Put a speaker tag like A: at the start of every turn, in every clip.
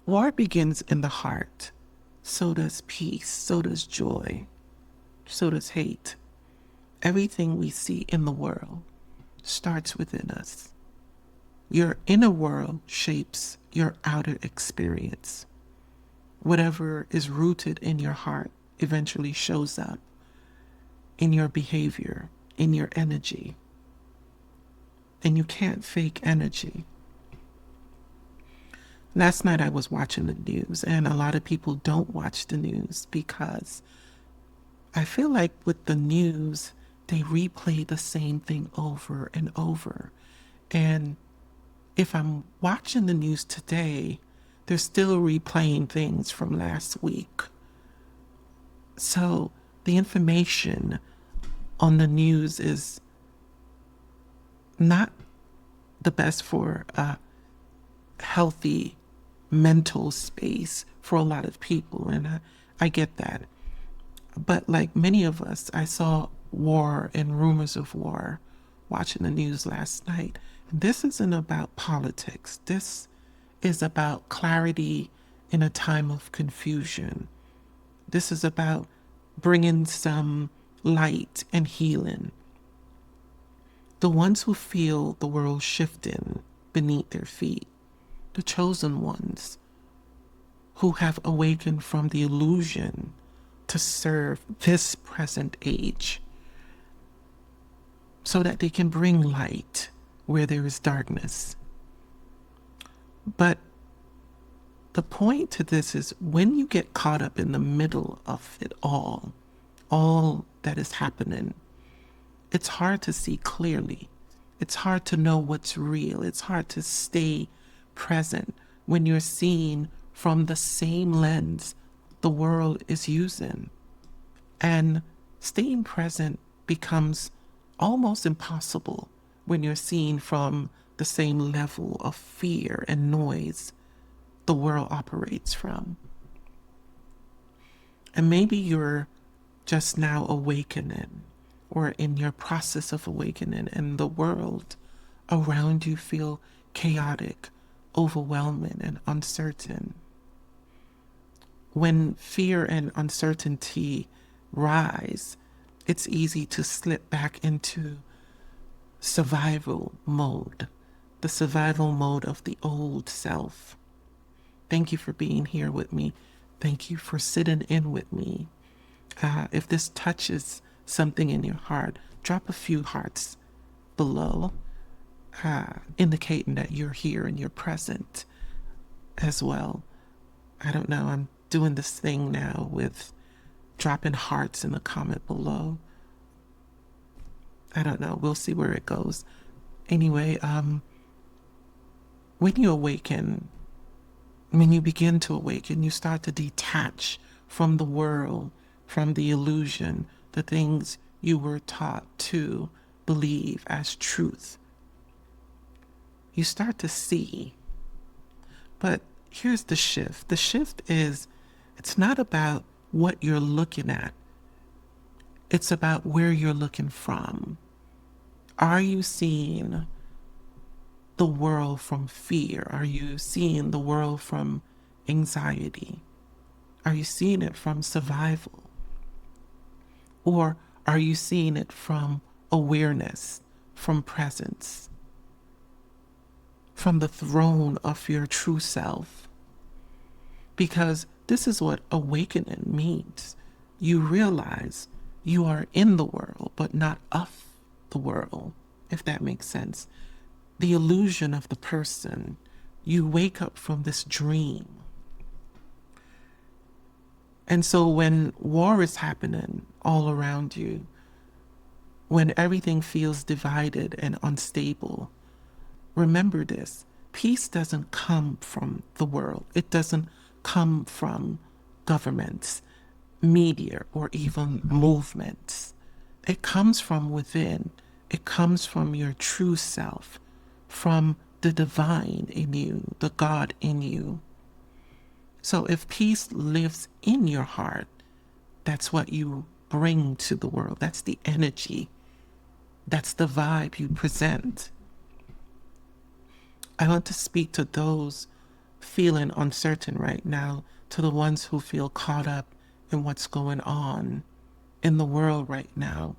A: War begins in the heart. So does peace. So does joy. So does hate. Everything we see in the world starts within us. Your inner world shapes your outer experience. Whatever is rooted in your heart eventually shows up in your behavior, in your energy. And you can't fake energy. Last night I was watching the news, and a lot of people don't watch the news because I feel like with the news, they replay the same thing over and over. And if I'm watching the news today, they're still replaying things from last week. So the information on the news is not the best for a healthy mental space for a lot of people. And I get that. But like many of us, I saw war and rumors of war watching the news last night. This isn't about politics. This is about clarity in a time of confusion. This is about bringing some light and healing. The ones who feel the world shifting beneath their feet, the chosen ones who have awakened from the illusion to serve this present age so that they can bring light where there is darkness. But the point to this is when you get caught up in the middle of it all that is happening, it's hard to see clearly. It's hard to know what's real. It's hard to stay present when you're seeing from the same lens the world is using. And staying present becomes almost impossible when you're seeing from the same level of fear and noise the world operates from. And maybe you're just now awakening or in your process of awakening, and the world around you feel chaotic, overwhelming, and uncertain. When fear and uncertainty rise, it's easy to slip back into survival mode, the survival mode of the old self. Thank you for being here with me. Thank you for sitting in with me. If this touches something in your heart, drop a few hearts below, indicating that you're here and you're present as well. I don't know, I'm doing this thing now with dropping hearts in the comment below. I don't know, we'll see where it goes. Anyway, when you awaken, when you begin to awaken, you start to detach from the world, from the illusion, the things you were taught to believe as truth. You start to see. But here's the shift. The shift is, it's not about what you're looking at. It's about where you're looking from. Are you seeing the world from fear? Are you seeing the world from anxiety? Are you seeing it from survival? Or are you seeing it from awareness, from presence, from the throne of your true self? Because this is what awakening means. You realize you are in the world, but not of the world, if that makes sense. The illusion of the person. You wake up from this dream. And so when war is happening all around you, when everything feels divided and unstable, remember this. Peace doesn't come from the world. It doesn't come from governments, media, or even movements. It comes from within. It comes from your true self, from the divine in you, the God in you. So if peace lives in your heart, that's what you bring to the world. That's the energy. That's the vibe you present. I want to speak to those feeling uncertain right now, to the ones who feel caught up in what's going on in the world right now,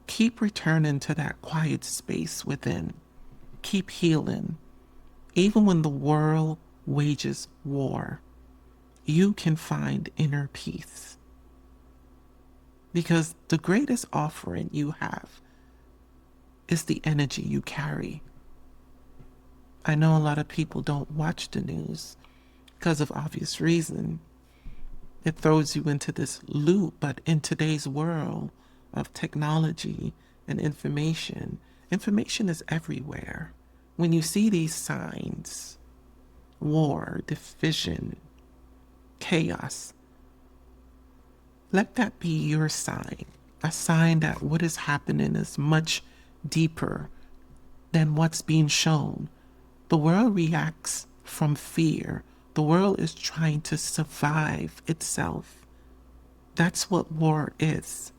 A: keep returning to that quiet space within. Keep healing. Even when the world wages war, you can find inner peace. Because the greatest offering you have is the energy you carry. I know a lot of people don't watch the news because of obvious reason. It throws you into this loop, but in today's world of technology and information is everywhere. When you see these signs, war, division, chaos, let that be your sign, a sign that what is happening is much deeper than what's being shown. The world reacts from fear. The world is trying to survive itself. That's what war is.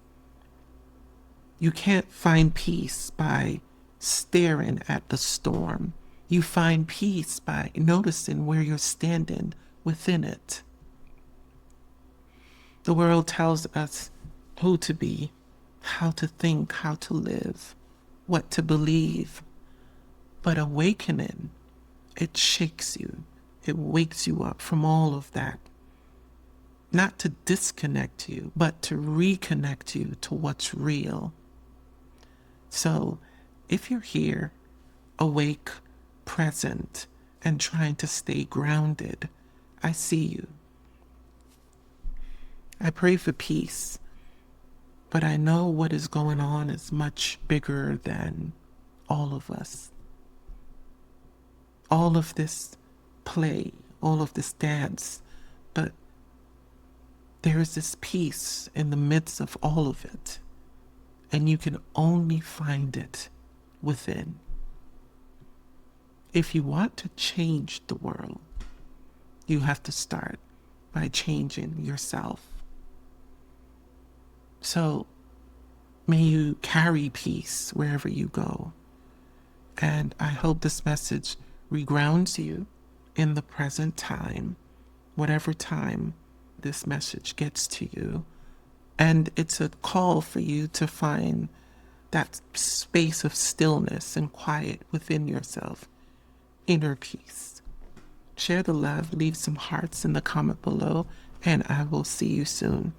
A: You can't find peace by staring at the storm. You find peace by noticing where you're standing within it. The world tells us who to be, how to think, how to live, what to believe. But awakening, it shakes you. It wakes you up from all of that. Not to disconnect you, but to reconnect you to what's real. So if you're here, awake, present, and trying to stay grounded, I see you. I pray for peace, but I know what is going on is much bigger than all of us. All of this play, all of this dance, but there is this peace in the midst of all of it, and you can only find it within. If you want to change the world, you have to start by changing yourself. So may you carry peace wherever you go. And I hope this message regrounds you in the present time, whatever time this message gets to you. And it's a call for you to find that space of stillness and quiet within yourself, inner peace. Share the love, leave some hearts in the comment below, and I will see you soon.